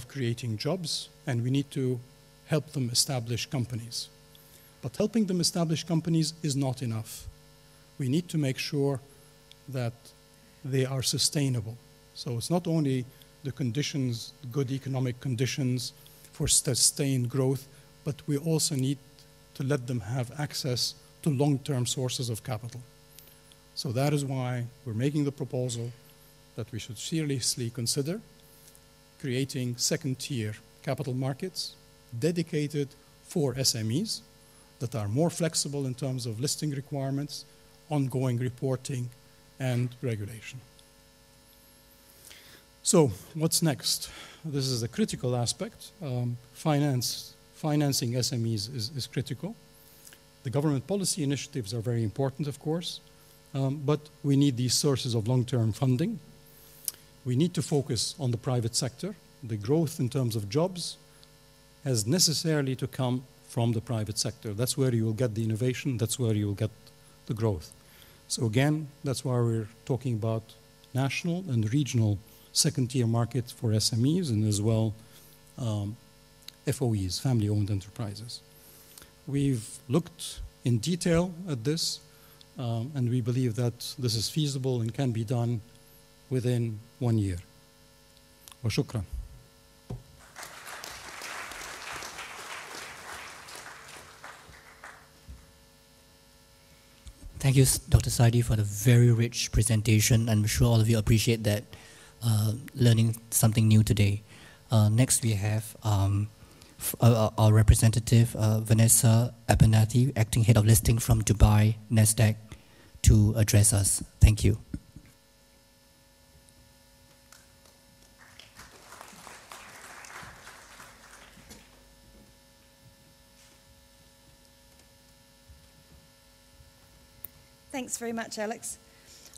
creating jobs, and we need to help them establish companies. But helping them establish companies is not enough. We need to make sure that they are sustainable. So it's not only the conditions, good economic conditions for sustained growth, but we also need to let them have access to long-term sources of capital. So that is why we're making the proposal that we should seriously consider creating second-tier capital markets dedicated for SMEs that are more flexible in terms of listing requirements, ongoing reporting, and regulation. So what's next? This is a critical aspect. Financing SMEs is critical. The government policy initiatives are very important, of course, but we need these sources of long-term funding. We need to focus on the private sector. The growth in terms of jobs has necessarily to come from the private sector. That's where you will get the innovation, that's where you will get the growth. So again, that's why we're talking about national and regional second-tier markets for SMEs and as well FOEs, family-owned enterprises. We've looked in detail at this and we believe that this is feasible and can be done within 1 year. Wa shukran. Thank you, Dr. Saidi, for the very rich presentation. I'm sure all of you appreciate that, learning something new today. Next, we have our representative, Vanessa Albernethy, Acting Head of Listing from Dubai, Nasdaq, to address us. Thank you. Thanks very much, Alex.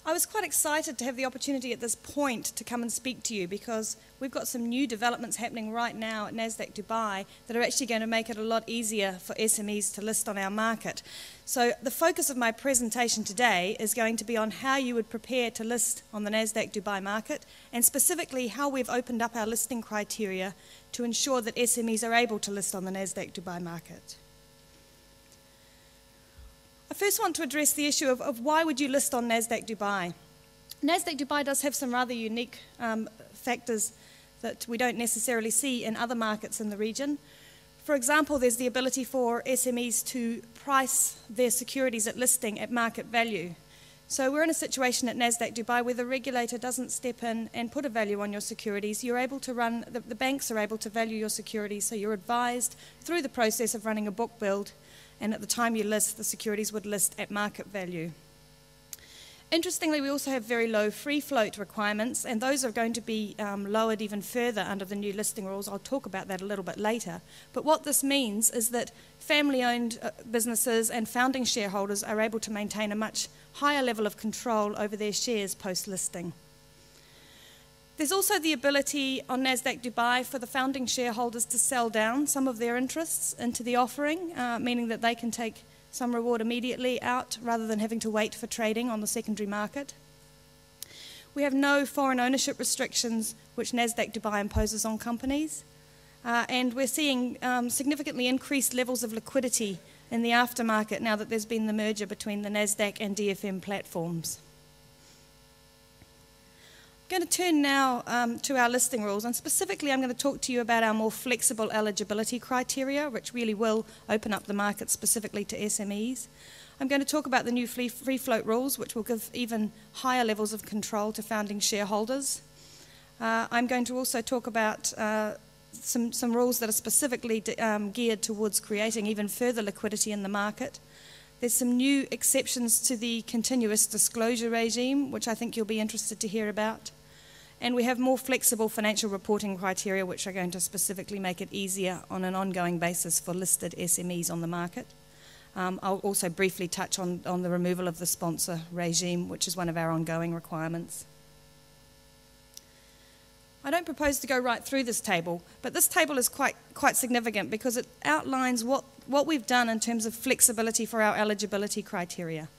I was quite excited to have the opportunity at this point to come and speak to you because we've got some new developments happening right now at Nasdaq Dubai that are actually going to make it a lot easier for SMEs to list on our market. So the focus of my presentation today is going to be on how you would prepare to list on the Nasdaq Dubai market and specifically how we've opened up our listing criteria to ensure that SMEs are able to list on the Nasdaq Dubai market. I first want to address the issue of why would you list on Nasdaq Dubai. Nasdaq Dubai does have some rather unique factors that we don't necessarily see in other markets in the region. For example, there's the ability for SMEs to price their securities at listing at market value. So we're in a situation at Nasdaq Dubai where the regulator doesn't step in and put a value on your securities. You're able to run, the banks are able to value your securities, so you're advised through the process of running a book build, and at the time you list, the securities would list at market value. Interestingly, we also have very low free float requirements, and those are going to be lowered even further under the new listing rules. I'll talk about that a little bit later. But what this means is that family-owned businesses and founding shareholders are able to maintain a much higher level of control over their shares post-listing. There's also the ability on Nasdaq Dubai for the founding shareholders to sell down some of their interests into the offering, meaning that they can take some reward immediately out rather than having to wait for trading on the secondary market. We have no foreign ownership restrictions which Nasdaq Dubai imposes on companies, and we're seeing significantly increased levels of liquidity in the aftermarket now that there's been the merger between the Nasdaq and DFM platforms. I'm going to turn now to our listing rules, and specifically I'm going to talk to you about our more flexible eligibility criteria, which really will open up the market specifically to SMEs. I'm going to talk about the new free float rules, which will give even higher levels of control to founding shareholders. I'm going to also talk about some rules that are specifically geared towards creating even further liquidity in the market. There's some new exceptions to the continuous disclosure regime, which I think you'll be interested to hear about. And we have more flexible financial reporting criteria, which are going to specifically make it easier on an ongoing basis for listed SMEs on the market. I'll also briefly touch on the removal of the sponsor regime, which is one of our ongoing requirements. I don't propose to go right through this table, but this table is quite significant because it outlines what we've done in terms of flexibility for our eligibility criteria.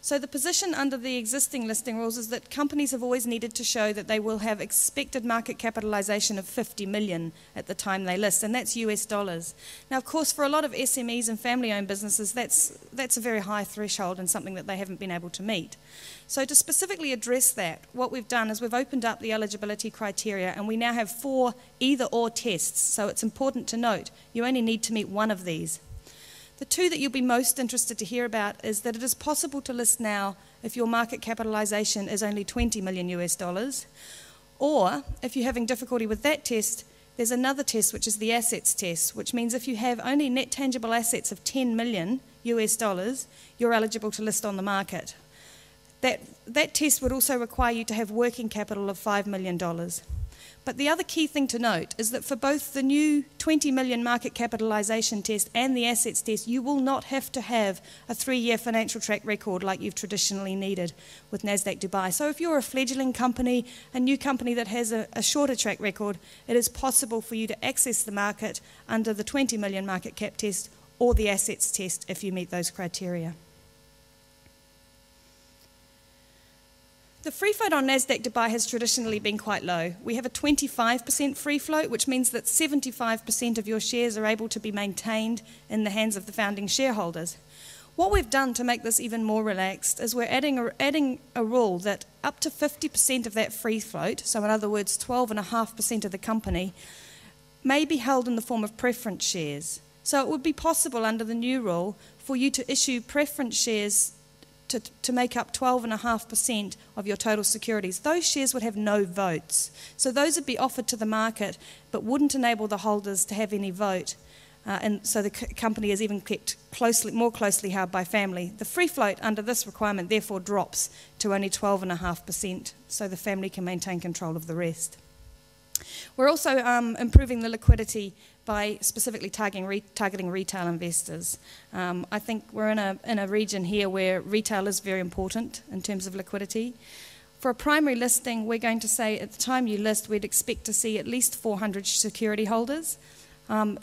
So the position under the existing listing rules is that companies have always needed to show that they will have expected market capitalization of 50 million at the time they list, and that's US dollars. Now, of course, for a lot of SMEs and family-owned businesses, that's a very high threshold and something that they haven't been able to meet. So to specifically address that, what we've done is we've opened up the eligibility criteria, and we now have 4 either-or tests. So it's important to note, you only need to meet one of these. The 2 that you'll be most interested to hear about is that it is possible to list now if your market capitalization is only 20 million US dollars, or if you're having difficulty with that test, there's another test which is the assets test, which means if you have only net tangible assets of 10 million US dollars, you're eligible to list on the market. That test would also require you to have working capital of $5 million. But the other key thing to note is that for both the new 20 million market capitalization test and the assets test, you will not have to have a 3-year financial track record like you've traditionally needed with Nasdaq Dubai. So if you're a fledgling company, a new company that has a shorter track record, it is possible for you to access the market under the 20 million market cap test or the assets test if you meet those criteria. The free float on Nasdaq Dubai has traditionally been quite low. We have a 25% free float, which means that 75% of your shares are able to be maintained in the hands of the founding shareholders. What we've done to make this even more relaxed is we're adding a rule that up to 50% of that free float, so in other words 12.5% of the company, may be held in the form of preference shares. So it would be possible under the new rule for you to issue preference shares to make up 12.5% of your total securities. Those shares would have no votes. So those would be offered to the market but wouldn't enable the holders to have any vote. And so the company is even kept more closely held by family. The free float under this requirement therefore drops to only 12.5%, so the family can maintain control of the rest. We're also improving the liquidity by specifically targeting retail investors. I think we're in a region here where retail is very important in terms of liquidity. For a primary listing, we're going to say at the time you list, we'd expect to see at least 400 security holders.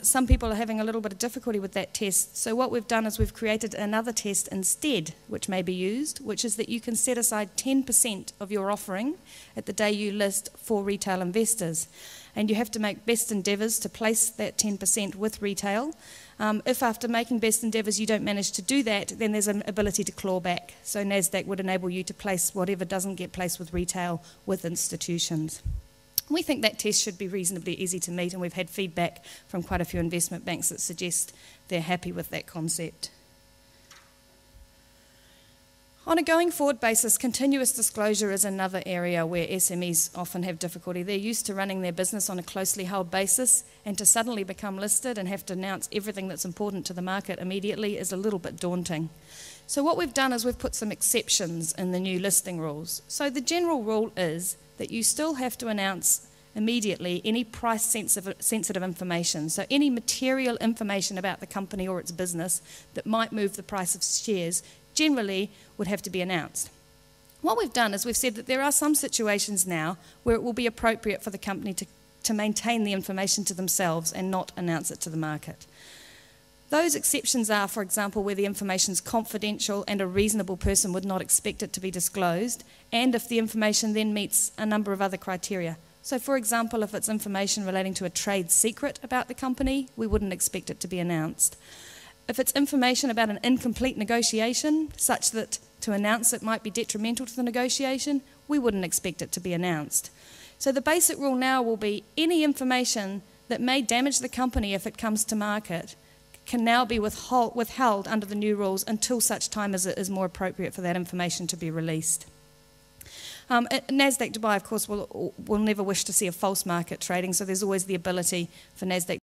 Some people are having a little bit of difficulty with that test, so what we've done is we've created another test instead, which may be used, which is that you can set aside 10% of your offering at the day you list for retail investors. And you have to make best endeavours to place that 10% with retail. If after making best endeavours you don't manage to do that, then there's an ability to claw back. So Nasdaq would enable you to place whatever doesn't get placed with retail with institutions. We think that test should be reasonably easy to meet, and we've had feedback from quite a few investment banks that suggest they're happy with that concept. On a going forward basis, continuous disclosure is another area where SMEs often have difficulty. They're used to running their business on a closely held basis, and to suddenly become listed and have to announce everything that's important to the market immediately is a little bit daunting. So what we've done is we've put some exceptions in the new listing rules. So the general rule is that you still have to announce immediately any price-sensitive information. So any material information about the company or its business that might move the price of shares generally would have to be announced. What we've done is we've said that there are some situations now where it will be appropriate for the company to maintain the information to themselves and not announce it to the market. Those exceptions are, for example, where the information is confidential and a reasonable person would not expect it to be disclosed, and if the information then meets a number of other criteria. So, for example, if it's information relating to a trade secret about the company, we wouldn't expect it to be announced. If it's information about an incomplete negotiation, such that to announce it might be detrimental to the negotiation, we wouldn't expect it to be announced. So the basic rule now will be any information that may damage the company if it comes to market can now be withheld under the new rules until such time as it is more appropriate for that information to be released. Nasdaq Dubai, of course, will never wish to see a false market trading, so there's always the ability for Nasdaq